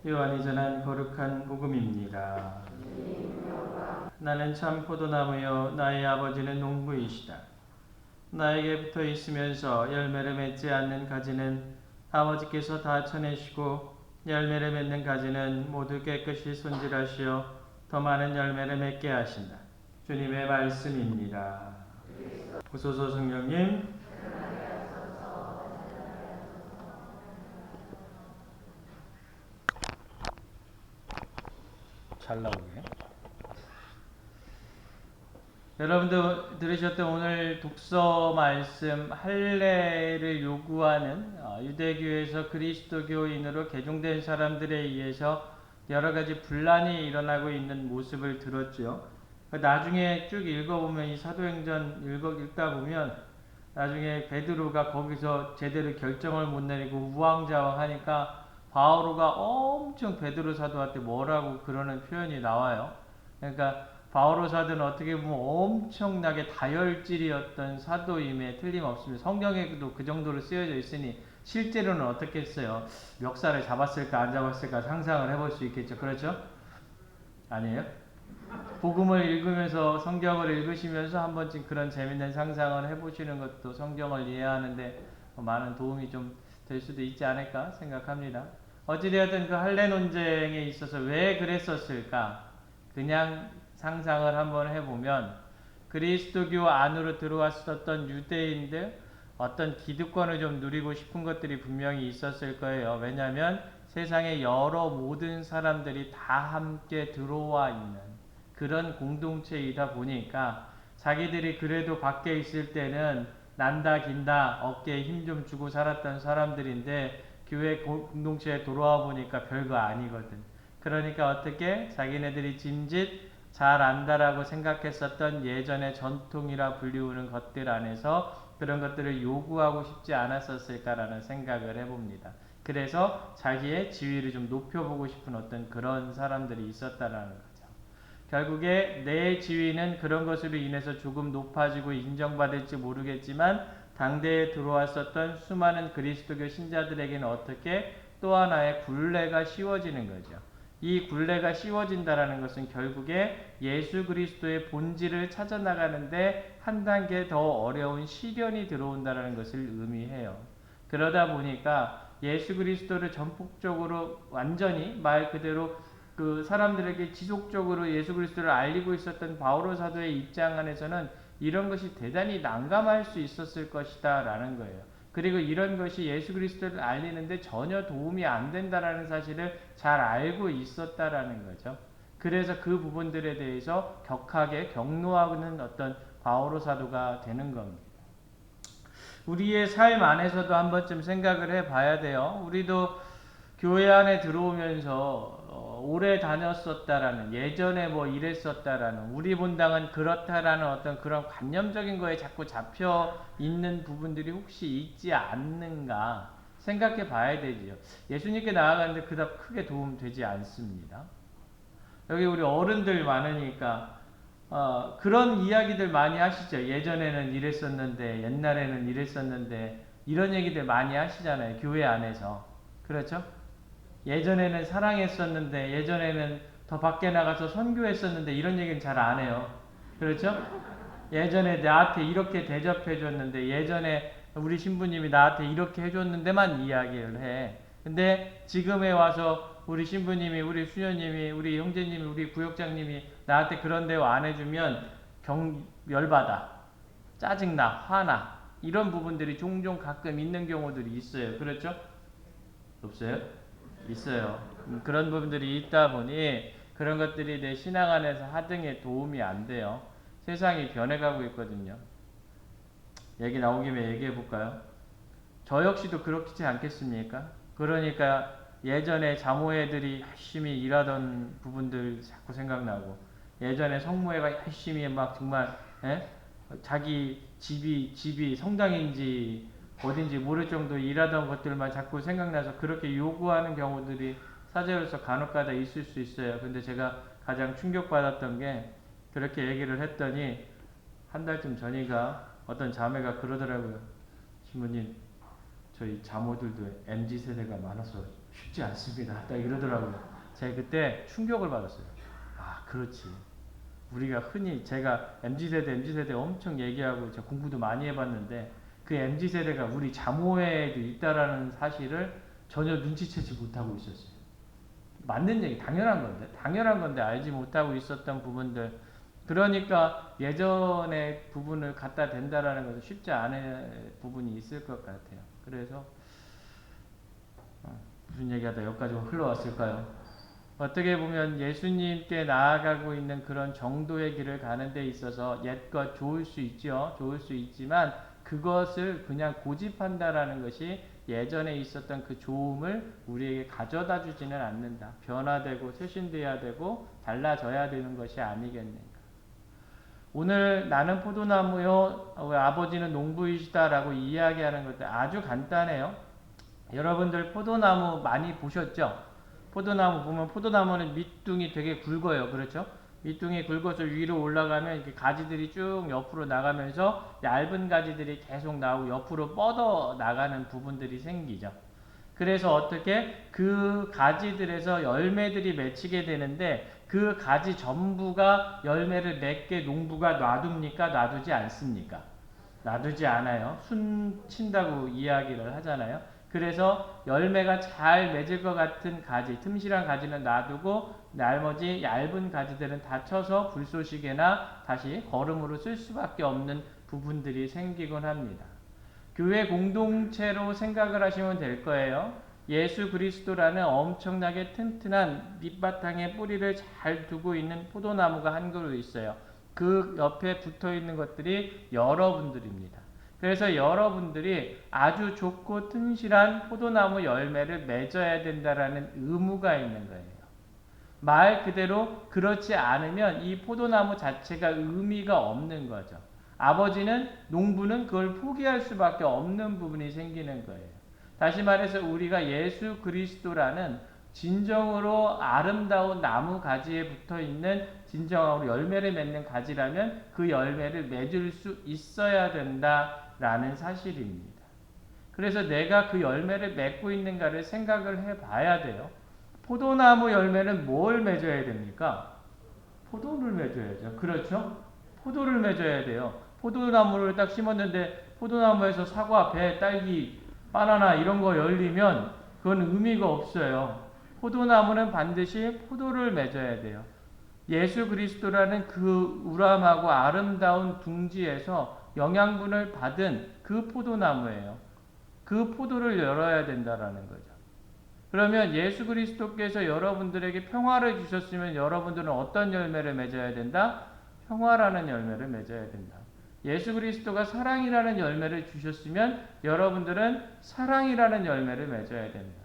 요한이 전한 거룩한 복음입니다. 나는 참 포도나무요 나의 아버지는 농부이시다. 나에게 붙어 있으면서 열매를 맺지 않는 가지는 아버지께서 다 쳐내시고 열매를 맺는 가지는 모두 깨끗이 손질하시어 더 많은 열매를 맺게 하신다. 주님의 말씀입니다. 보소서 성령님. 잘 나오네. 여러분도 들으셨던 오늘 독서 말씀 할례를 요구하는 유대교에서 그리스도교인으로 개종된 사람들에 의해서 여러 가지 분란이 일어나고 있는 모습을 들었죠. 나중에 쭉 읽어보면 이 사도행전 읽다 보면 나중에 베드로가 거기서 제대로 결정을 못 내리고 우왕좌왕하니까 바오로가 엄청 베드로 사도한테 뭐라고 그러는 표현이 나와요. 그러니까 바오로 사도는 어떻게 보면 엄청나게 다혈질이었던 사도임에 틀림없습니다. 성경에도 그 정도로 쓰여져 있으니 실제로는 어떻게 했어요? 멱살을 잡았을까 안 잡았을까 상상을 해볼 수 있겠죠. 그렇죠? 아니에요? 복음을 읽으면서 성경을 읽으시면서 한 번쯤 그런 재밌는 상상을 해보시는 것도 성경을 이해하는데 많은 도움이 좀 될 수도 있지 않을까 생각합니다. 어찌되었든 그 할례 논쟁에 있어서 왜 그랬었을까? 그냥 상상을 한번 해보면 그리스도교 안으로 들어왔었던 유대인들 어떤 기득권을 좀 누리고 싶은 것들이 분명히 있었을 거예요. 왜냐하면 세상의 여러 모든 사람들이 다 함께 들어와 있는 그런 공동체이다 보니까 자기들이 그래도 밖에 있을 때는 난다 긴다 어깨에 힘 좀 주고 살았던 사람들인데 교회 공동체에 들어와 보니까 별거 아니거든. 그러니까 어떻게 자기네들이 짐짓 잘 안다라고 생각했었던 예전의 전통이라 불리우는 것들 안에서 그런 것들을 요구하고 싶지 않았었을까라는 생각을 해봅니다. 그래서 자기의 지위를 좀 높여보고 싶은 어떤 그런 사람들이 있었다라는 거죠. 결국에 내 지위는 그런 것으로 인해서 조금 높아지고 인정받을지 모르겠지만 당대에 들어왔었던 수많은 그리스도교 신자들에게는 어떻게 또 하나의 굴레가 씌워지는 거죠. 이 굴레가 씌워진다라는 것은 결국에 예수 그리스도의 본질을 찾아나가는데 한 단계 더 어려운 시련이 들어온다는 것을 의미해요. 그러다 보니까 예수 그리스도를 전폭적으로 완전히 말 그대로 그 사람들에게 지속적으로 예수 그리스도를 알리고 있었던 바오로 사도의 입장 안에서는 이런 것이 대단히 난감할 수 있었을 것이다 라는 거예요. 그리고 이런 것이 예수 그리스도를 알리는데 전혀 도움이 안 된다라는 사실을 잘 알고 있었다라는 거죠. 그래서 그 부분들에 대해서 격하게 격노하는 어떤 바오로 사도가 되는 겁니다. 우리의 삶 안에서도 한 번쯤 생각을 해봐야 돼요. 우리도 교회 안에 들어오면서 오래 다녔었다라는 예전에 뭐 이랬었다라는 우리 본당은 그렇다라는 어떤 그런 관념적인 거에 자꾸 잡혀 있는 부분들이 혹시 있지 않는가 생각해 봐야 되지요. 예수님께 나아가는데 그다지 크게 도움되지 않습니다. 여기 우리 어른들 많으니까 그런 이야기들 많이 하시죠. 예전에는 이랬었는데 옛날에는 이랬었는데 이런 얘기들 많이 하시잖아요. 교회 안에서. 그렇죠? 예전에는 사랑했었는데 예전에는 더 밖에 나가서 선교했었는데 이런 얘기는 잘 안 해요. 그렇죠? 예전에 나한테 이렇게 대접해줬는데 예전에 우리 신부님이 나한테 이렇게 해줬는데만 이야기를 해. 근데 지금에 와서 우리 신부님이 우리 수녀님이 우리 형제님이 우리 부역장님이 나한테 그런 대우 안 해주면 열받아. 짜증나. 화나. 이런 부분들이 종종 가끔 있는 경우들이 있어요. 그렇죠? 없어요? 있어요. 그런 부분들이 있다 보니 그런 것들이 내 신앙 안에서 하등에 도움이 안 돼요. 세상이 변해가고 있거든요. 얘기 나온 김에 얘기해 볼까요? 저 역시도 그렇지 않겠습니까? 그러니까 예전에 자모애들이 열심히 일하던 부분들 자꾸 생각나고 예전에 성모애가 열심히 막 정말 자기 집이 성당인지 어딘지 모를 정도 일하던 것들만 자꾸 생각나서 그렇게 요구하는 경우들이 사제로서 간혹가다 있을 수 있어요. 근데 제가 가장 충격받았던 게 그렇게 얘기를 했더니 한 달쯤 전인가 어떤 자매가 그러더라고요. 신부님 저희 자모들도 MZ세대가 많아서 쉽지 않습니다. 딱 이러더라고요. 제가 그때 충격을 받았어요. 아, 그렇지. 우리가 흔히 제가 MZ세대 엄청 얘기하고 제가 공부도 많이 해봤는데 그 MZ세대가 우리 자모에도 있다라는 사실을 전혀 눈치채지 못하고 있었어요. 맞는 얘기, 당연한 건데 알지 못하고 있었던 부분들. 그러니까 예전의 부분을 갖다 댄다라는 것은 쉽지 않은 부분이 있을 것 같아요. 그래서 무슨 얘기하다 여기까지 흘러왔을까요? 어떻게 보면 예수님께 나아가고 있는 그런 정도의 길을 가는 데 있어서 옛것 좋을 수 있죠. 좋을 수 있지만 그것을 그냥 고집한다라는 것이 예전에 있었던 그 좋음을 우리에게 가져다 주지는 않는다. 변화되고 쇄신돼야 되고 달라져야 되는 것이 아니겠는가. 오늘 나는 포도나무요, 아버지는 농부이시다라고 이야기하는 것들 아주 간단해요. 여러분들 포도나무 많이 보셨죠? 포도나무 보면 포도나무는 밑둥이 되게 굵어요. 그렇죠? 밑둥이 굵어서 위로 올라가면 이렇게 가지들이 쭉 옆으로 나가면서 얇은 가지들이 계속 나오고 옆으로 뻗어 나가는 부분들이 생기죠. 그래서 어떻게 그 가지들에서 열매들이 맺히게 되는데 그 가지 전부가 열매를 맺게 농부가 놔둡니까? 놔두지 않습니까? 놔두지 않아요. 순 친다고 이야기를 하잖아요. 그래서 열매가 잘 맺을 것 같은 가지, 틈실한 가지는 놔두고 나머지 얇은 가지들은 다쳐서 불쏘시개나 다시 거름으로 쓸 수밖에 없는 부분들이 생기곤 합니다. 교회 공동체로 생각을 하시면 될 거예요. 예수 그리스도라는 엄청나게 튼튼한 밑바탕에 뿌리를 잘 두고 있는 포도나무가 한 그루 있어요. 그 옆에 붙어 있는 것들이 여러분들입니다. 그래서 여러분들이 아주 좋고 튼실한 포도나무 열매를 맺어야 된다라는 의무가 있는 거예요. 말 그대로 그렇지 않으면 이 포도나무 자체가 의미가 없는 거죠. 아버지는 농부는 그걸 포기할 수밖에 없는 부분이 생기는 거예요. 다시 말해서 우리가 예수 그리스도라는 진정으로 아름다운 나무 가지에 붙어 있는 진정으로 열매를 맺는 가지라면 그 열매를 맺을 수 있어야 된다라는 사실입니다. 그래서 내가 그 열매를 맺고 있는가를 생각을 해봐야 돼요. 포도나무 열매는 뭘 맺어야 됩니까? 포도를 맺어야죠. 그렇죠? 포도를 맺어야 돼요. 포도나무를 딱 심었는데 포도나무에서 사과, 배, 딸기, 바나나 이런 거 열리면 그건 의미가 없어요. 포도나무는 반드시 포도를 맺어야 돼요. 예수 그리스도라는 그 우람하고 아름다운 둥지에서 영양분을 받은 그 포도나무예요. 그 포도를 열어야 된다라는 거죠. 그러면 예수 그리스도께서 여러분들에게 평화를 주셨으면 여러분들은 어떤 열매를 맺어야 된다? 평화라는 열매를 맺어야 된다. 예수 그리스도가 사랑이라는 열매를 주셨으면 여러분들은 사랑이라는 열매를 맺어야 된다.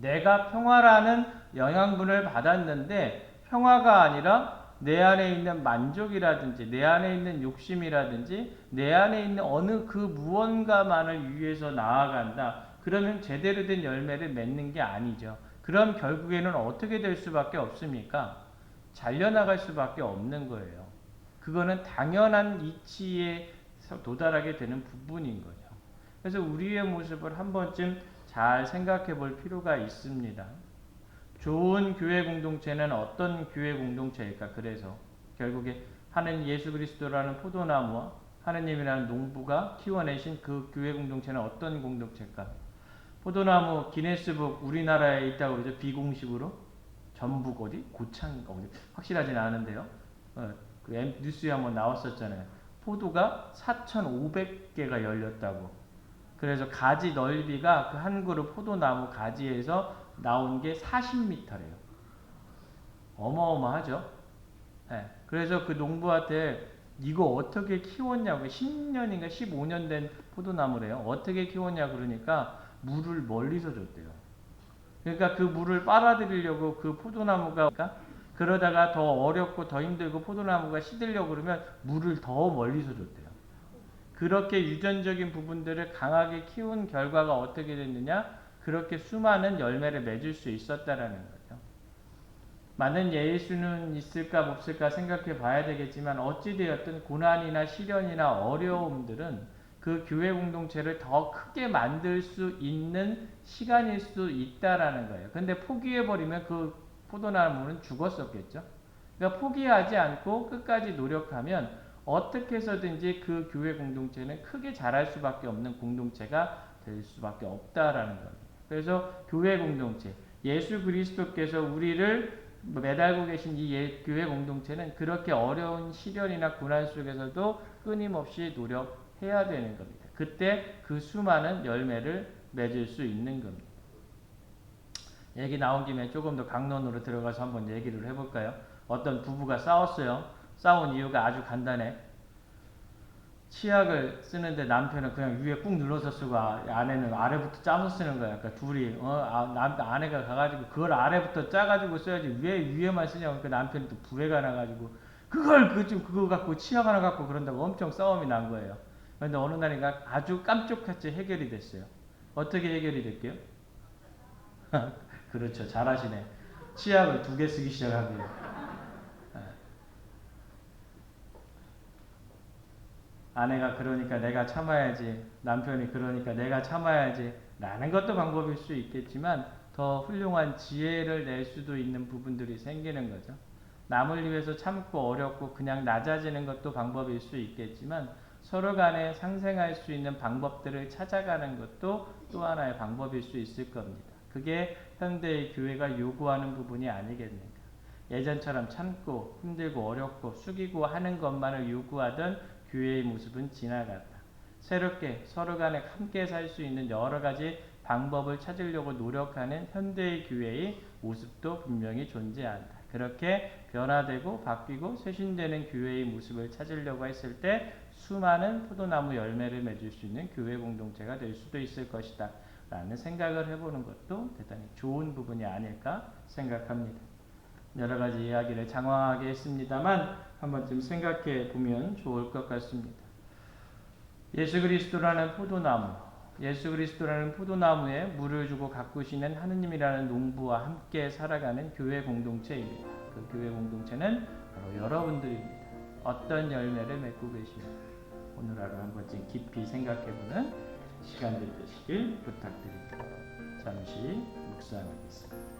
내가 평화라는 영양분을 받았는데 평화가 아니라 내 안에 있는 만족이라든지 내 안에 있는 욕심이라든지 내 안에 있는 어느 그 무언가만을 위해서 나아간다. 그러면 제대로 된 열매를 맺는 게 아니죠. 그럼 결국에는 어떻게 될 수밖에 없습니까? 잘려나갈 수밖에 없는 거예요. 그거는 당연한 이치에 도달하게 되는 부분인 거죠. 그래서 우리의 모습을 한 번쯤 잘 생각해 볼 필요가 있습니다. 좋은 교회 공동체는 어떤 교회 공동체일까? 그래서 결국에 하나님 예수 그리스도라는 포도나무와 하나님이라는 농부가 키워내신 그 교회 공동체는 어떤 공동체일까? 포도나무 기네스북 우리나라에 있다고 그러죠. 비공식으로 전북 어디 고창 어디 확실하진 않은데요. 그 뉴스에 한번 나왔었잖아요. 포도가 4,500개가 열렸다고. 그래서 가지 넓이가 그 한 그루 포도나무 가지에서 나온 게 40m래요. 어마어마하죠. 네. 그래서 그 농부한테 이거 어떻게 키웠냐고 10년인가 15년 된 포도나무래요. 어떻게 키웠냐 그러니까 물을 멀리서 줬대요. 그러니까 그 물을 빨아들이려고 그 포도나무가 그러다가 더 어렵고 더 힘들고 포도나무가 시들려고 그러면 물을 더 멀리서 줬대요. 그렇게 유전적인 부분들을 강하게 키운 결과가 어떻게 됐느냐? 그렇게 수많은 열매를 맺을 수 있었다라는 거죠. 많은 예수는 있을까 없을까 생각해 봐야 되겠지만 어찌되었든 고난이나 시련이나 어려움들은 그 교회 공동체를 더 크게 만들 수 있는 시간일 수 있다라는 거예요. 근데 포기해버리면 그 포도나무는 죽었었겠죠. 그러니까 포기하지 않고 끝까지 노력하면 어떻게 해서든지 그 교회 공동체는 크게 자랄 수밖에 없는 공동체가 될 수밖에 없다라는 겁니다. 그래서 교회 공동체, 예수 그리스도께서 우리를 매달고 계신 이 교회 공동체는 그렇게 어려운 시련이나 고난 속에서도 끊임없이 노력해야 되는 겁니다. 그때 그 수많은 열매를 맺을 수 있는 겁니다. 얘기 나온 김에 조금 더 강론으로 들어가서 한번 얘기를 해볼까요? 어떤 부부가 싸웠어요. 싸운 이유가 아주 간단해. 치약을 쓰는데 남편은 그냥 위에 꾹 눌러서 쓰고 아내는 아래부터 짜서 쓰는 거야. 그러니까 둘이 아내가 가가지고 그걸 아래부터 짜가지고 써야지 왜 위에만 쓰냐고. 그 남편이 또 부해가 나가지고 그거 갖고 치약 하나 갖고 그런다고 엄청 싸움이 난 거예요. 그런데 어느 날인가 아주 깜짝같이 해결이 됐어요. 어떻게 해결이 됐게요? 그렇죠. 잘하시네. 치약을 2개 쓰기 시작하고요. 아내가 그러니까 내가 참아야지, 남편이 그러니까 내가 참아야지 라는 것도 방법일 수 있겠지만 더 훌륭한 지혜를 낼 수도 있는 부분들이 생기는 거죠. 남을 위해서 참고 어렵고 그냥 낮아지는 것도 방법일 수 있겠지만 서로 간에 상생할 수 있는 방법들을 찾아가는 것도 또 하나의 방법일 수 있을 겁니다. 그게 현대의 교회가 요구하는 부분이 아니겠는가. 예전처럼 참고 힘들고 어렵고 숙이고 하는 것만을 요구하던 교회의 모습은 지나갔다. 새롭게 서로 간에 함께 살 수 있는 여러 가지 방법을 찾으려고 노력하는 현대의 교회의 모습도 분명히 존재한다. 그렇게 변화되고 바뀌고 쇄신되는 교회의 모습을 찾으려고 했을 때 수많은 포도나무 열매를 맺을 수 있는 교회 공동체가 될 수도 있을 것이다 라는 생각을 해보는 것도 대단히 좋은 부분이 아닐까 생각합니다. 여러 가지 이야기를 장황하게 했습니다만 한 번쯤 생각해 보면 좋을 것 같습니다. 예수 그리스도라는 포도나무, 예수 그리스도라는 포도나무에 물을 주고 가꾸시는 하느님이라는 농부와 함께 살아가는 교회 공동체입니다. 그 교회 공동체는 바로 여러분들입니다. 어떤 열매를 맺고 계십니까? 오늘 하루 한 번쯤 깊이 생각해보는 시간 되시길 부탁드립니다. 잠시 묵상하겠습니다.